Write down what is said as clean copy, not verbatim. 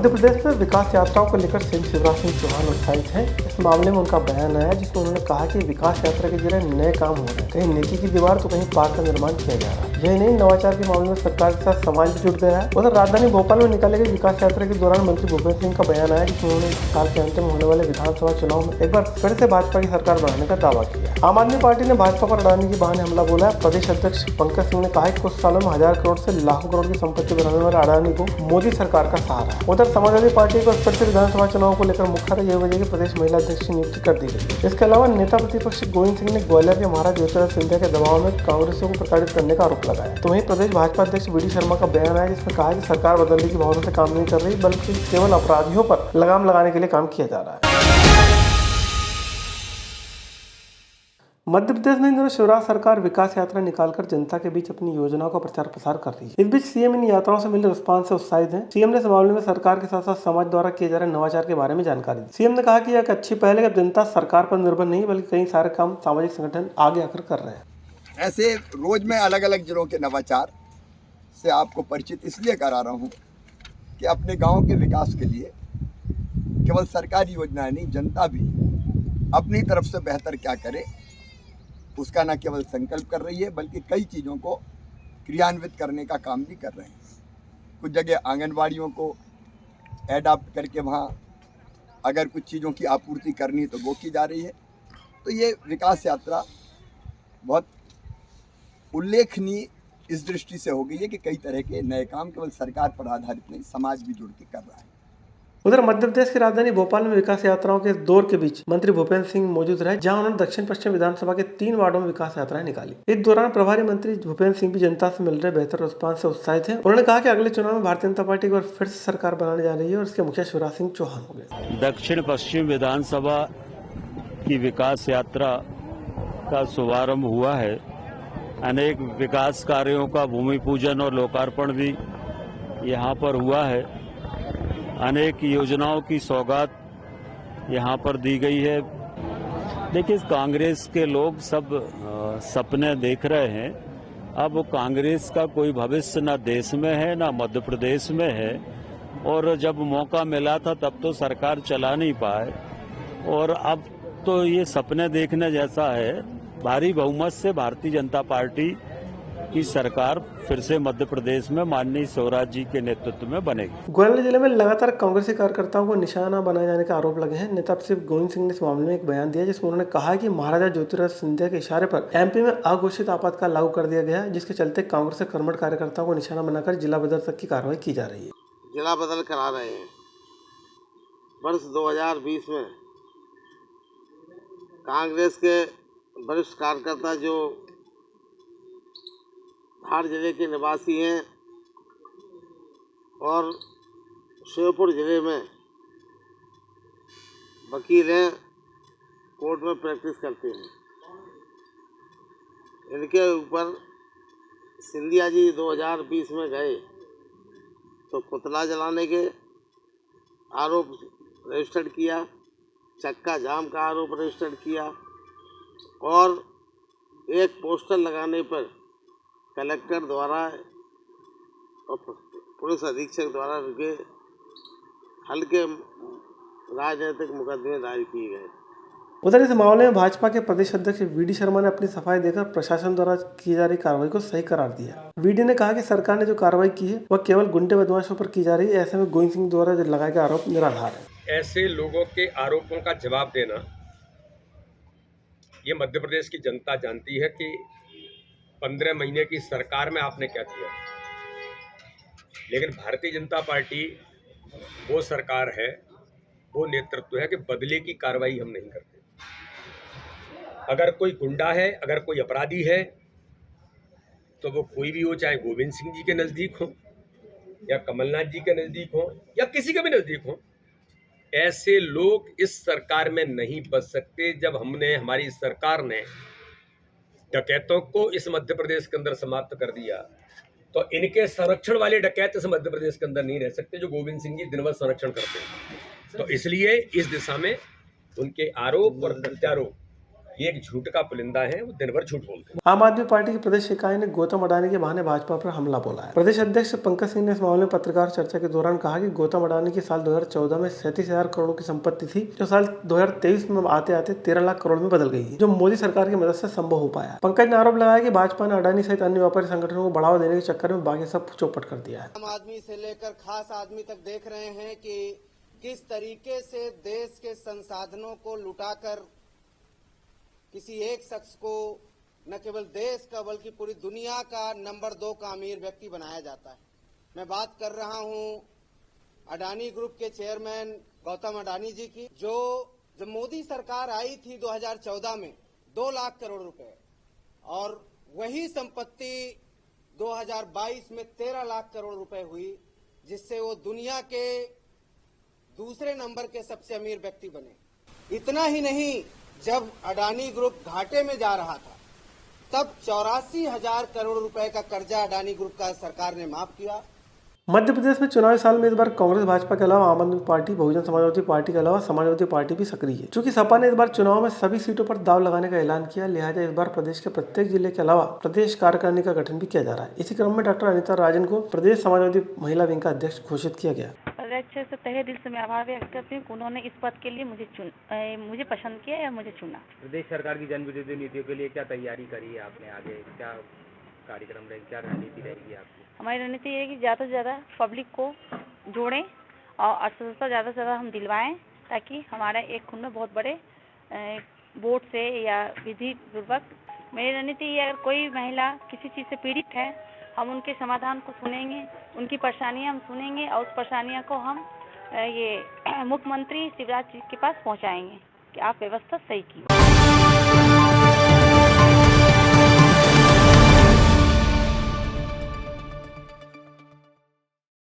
मध्य प्रदेश में विकास यात्राओं को लेकर सीएम शिवराज सिंह चौहान उत्साहित हैं। इस मामले में उनका बयान आया जिसमें उन्होंने कहा कि विकास यात्रा के जरिए नए काम हो रहे हैं, कहीं नेकी की दीवार तो कहीं पार्क का निर्माण किया जा रहा है। यही नहीं, नवाचार के मामले में सरकार के साथ समाज भी जुट गया है। उधर राजधानी भोपाल में निकाली गई विकास यात्रा के दौरान मंत्री भूपेंद्र सिंह का बयान आया जिसमें उन्होंने इस साल के अंत में होने वाले विधानसभा चुनाव में एक बार फिर से भाजपा की सरकार बनाने का दावा किया। आम आदमी पार्टी ने भाजपा पर अडानी के बहाने हमला बोला है। प्रदेश अध्यक्ष पंकज सिंह ने कहा कि कुछ सालों में 1000 करोड़ से लाखों करोड़ की संपत्ति बनाने वाले अडानी को मोदी सरकार का सहारा है। उधर समाजवादी पार्टी को फिर से विधानसभा चुनाव को लेकर मुख्य यह वजह कि प्रदेश महिला अध्यक्ष की नियुक्ति कर दी गई। इसके अलावा नेता प्रतिपक्ष गोविंद सिंह ने ग्वालियर के महाराज ज्योतिराज सिंधिया के दबाव में कांग्रेसियों को प्रताड़ित करने का आरोप लगाया। तो वहीं प्रदेश भाजपा अध्यक्ष वी डी शर्मा का बयान आया जिसमें कहा कि सरकार बदलने की भावना से काम नहीं कर रही बल्कि केवल अपराधियों पर लगाम लगाने के लिए काम किया जा रहा है। मध्य प्रदेश में इन दिनों शिवराज सरकार विकास यात्रा निकालकर जनता के बीच अपनी योजनाओं का प्रचार प्रसार कर रही है। इस बीच सीएम इन यात्राओं से मिले रिस्पांस से उत्साहित हैं। सीएम ने इस मामले में सरकार के साथ साथ समाज द्वारा किए जा रहे नवाचार के बारे में जानकारी दी। सीएम ने कहा कि यह एक अच्छी पहल है कि जनता सरकार पर निर्भर नहीं बल्कि कई सारे काम सामाजिक संगठन आगे आकर कर रहे हैं। ऐसे रोज मैं अलग अलग जिलों के नवाचार से आपको परिचित इसलिए करा रहा हूँ कि अपने गाँव के विकास के लिए केवल सरकारी योजनाएं नहीं, जनता भी अपनी तरफ से बेहतर क्या करे उसका न केवल संकल्प कर रही है बल्कि कई चीज़ों को क्रियान्वित करने का काम भी कर रहे हैं। कुछ जगह आंगनबाड़ियों को एडाप्ट करके वहाँ अगर कुछ चीज़ों की आपूर्ति करनी तो वो की जा रही है। तो ये विकास यात्रा बहुत उल्लेखनीय इस दृष्टि से हो गई है कि कई तरह के नए काम केवल सरकार पर आधारित नहीं, समाज भी जुड़ के कर रहा है। उधर मध्य प्रदेश की राजधानी भोपाल में विकास यात्राओं के दौर के बीच मंत्री भूपेंद्र सिंह मौजूद रहे, जहां उन्होंने दक्षिण पश्चिम विधानसभा के 3 वार्डों में विकास यात्राएं निकाली। इस दौरान प्रभारी मंत्री भूपेंद्र सिंह भी जनता से मिल रहे बेहतर रिस्पांस से उत्साहित हैं। उन्होंने कहा कि अगले चुनाव में भारतीय जनता पार्टी एक बार फिर से सरकार बनाने जा रही है और इसके मुखिया शिवराज सिंह चौहान होंगे। दक्षिण पश्चिम विधानसभा की विकास यात्रा का शुभारंभ हुआ है। अनेक विकास कार्यों का भूमि पूजन और लोकार्पण भी यहाँ पर हुआ है। अनेक योजनाओं की सौगात यहाँ पर दी गई है। देखिए, कांग्रेस के लोग सब सपने देख रहे हैं। अब कांग्रेस का कोई भविष्य न देश में है न मध्य प्रदेश में है, और जब मौका मिला था तब तो सरकार चला नहीं पाए, और अब तो ये सपने देखने जैसा है। भारी बहुमत से भारतीय जनता पार्टी की सरकार फिर से मध्य प्रदेश में माननीय शिवराज जी के नेतृत्व में बनेगी। ग्वालियर जिले में लगातार कांग्रेसी कार्यकर्ताओं को निशाना बनाए जाने का आरोप लगे हैं। नेता प्रतिपक्ष गोविंद सिंह ने इस मामले में एक बयान दिया जिसमें उन्होंने कहा कि महाराजा ज्योतिराज सिंधिया के इशारे पर एमपी में अघोषित आपातकाल लागू कर दिया गया है, जिसके चलते कांग्रेस के कर्मठ कार्यकर्ताओं को निशाना बनाकर जिला बदल तक की कार्रवाई की जा रही है। जिला बदल करा रहे हैं। वर्ष 2020 में कांग्रेस के वरिष्ठ कार्यकर्ता जो धार जिले के निवासी हैं और श्योपुर जिले में वकील हैं, कोर्ट में प्रैक्टिस करते हैं, इनके ऊपर सिंधिया जी 2020 में गए तो पुतला जलाने के आरोप रजिस्टर्ड किया, चक्का जाम का आरोप रजिस्टर्ड किया, और एक पोस्टर लगाने पर कलेक्टर द्वारा और पुलिस अधीक्षक द्वारा उनके हल्के राजनीतिक मुकदमे दायर किए गए। उधर इस मामले में भाजपा के प्रदेश अध्यक्ष वी डी शर्मा ने अपनी सफाई देकर प्रशासन द्वारा की जा रही कार्रवाई को सही करार दिया। वीडी ने कहा कि सरकार ने जो कार्रवाई की है वह केवल गुंडे बदमाशों पर की जा रही है। ऐसे में गोविंद सिंह द्वारा लगाए गए आरोप निराधार है। ऐसे लोगों के आरोपों का जवाब देना ये मध्य प्रदेश की जनता जानती है कि 15 महीने की सरकार में आपने क्या किया। लेकिन भारतीय जनता पार्टी वो सरकार है, वो नेतृत्व है कि बदले की कार्रवाई हम नहीं करते। अगर कोई गुंडा है, अगर कोई अपराधी है, तो वो कोई भी हो, चाहे गोविंद सिंह जी के नज़दीक हो या कमलनाथ जी के नज़दीक हो या किसी के भी नज़दीक हो, ऐसे लोग इस सरकार में नहीं बच सकते। जब हमारी सरकार ने डकैतों को इस मध्य प्रदेश के अंदर समाप्त कर दिया, तो इनके संरक्षण वाले डकैत इस मध्य प्रदेश के अंदर नहीं रह सकते जो गोविंद सिंह जी दिन भर संरक्षण करते हैं। तो इसलिए इस दिशा में उनके आरोप और प्रत्यारोप ये एक झूठ का पुलिंदा है, वो दिन भर झूठ बोलते हैं। आम आदमी पार्टी की प्रदेश इकाई ने गौतम अडानी के बहाने भाजपा पर हमला बोला है। प्रदेश अध्यक्ष पंकज सिंह ने इस मामले में पत्रकार चर्चा के दौरान कहा कि गौतम अडानी की साल 2014 में 37,000 करोड़ की संपत्ति थी, जो साल 2023 में आते आते 13 लाख करोड़ में बदल गई है, जो मोदी सरकार की मदद से संभव हो पाया। पंकज ने आरोप लगाया कि भाजपा ने अडानी सहित अन्य व्यापारी संगठनों को बढ़ावा देने के चक्कर में बाकी सब चौपट कर दिया है। आम आदमी से लेकर खास आदमी तक देख रहे हैं कि किस तरीके से देश के संसाधनों को लुटाकर किसी एक शख्स को न केवल देश का बल्कि पूरी दुनिया का नंबर 2 का अमीर व्यक्ति बनाया जाता है। मैं बात कर रहा हूं अडानी ग्रुप के चेयरमैन गौतम अडानी जी की, जो जब मोदी सरकार आई थी 2014 में 2 लाख करोड़ रुपए, और वही संपत्ति 2022 में 13 लाख करोड़ रुपए हुई, जिससे वो दुनिया के दूसरे नंबर के सबसे अमीर व्यक्ति बने। इतना ही नहीं, जब अडानी ग्रुप घाटे में जा रहा था तब 84,000 करोड़ रुपए का कर्जा अडानी ग्रुप का सरकार ने माफ किया। मध्य प्रदेश में चुनावी साल में इस बार कांग्रेस भाजपा के अलावा आम आदमी पार्टी, बहुजन समाजवादी पार्टी के अलावा समाजवादी पार्टी भी सक्रिय है। चूंकि सपा ने इस बार चुनाव में सभी सीटों पर दांव लगाने का ऐलान किया, लिहाजा इस बार प्रदेश के प्रत्येक जिले के अलावा प्रदेश कार्यकारिणी का गठन भी किया जा रहा है। इसी क्रम में डॉक्टर अनिता राजन को प्रदेश समाजवादी महिला विंग का अध्यक्ष घोषित किया गया। अच्छे से तहे दिल से मैं आभार व्यक्त करती हूँ, उन्होंने इस पद के लिए मुझे पसंद किया या मुझे चुना। प्रदेश सरकार की जन विरोधी नीतियों के लिए क्या तैयारी करी है आपने? आगे क्या कार्यक्रम रहेगी, क्या रणनीति रहेगी आपकी? हमारी रणनीति ये है कि ज़्यादा से ज़्यादा पब्लिक को जोड़ें और अर्थव्यवस्था ज़्यादा से ज़्यादा हम दिलवाएं, ताकि हमारा एक खुद में बहुत बड़े वोट से या विधि पूर्वक। मेरी रणनीति ये, अगर कोई महिला किसी चीज़ से पीड़ित है, हम उनके समाधान को सुनेंगे, उनकी परेशानियां हम सुनेंगे और उस परेशानियों को हम ये मुख्यमंत्री शिवराज जी के पास पहुंचाएंगे कि आप व्यवस्था सही की।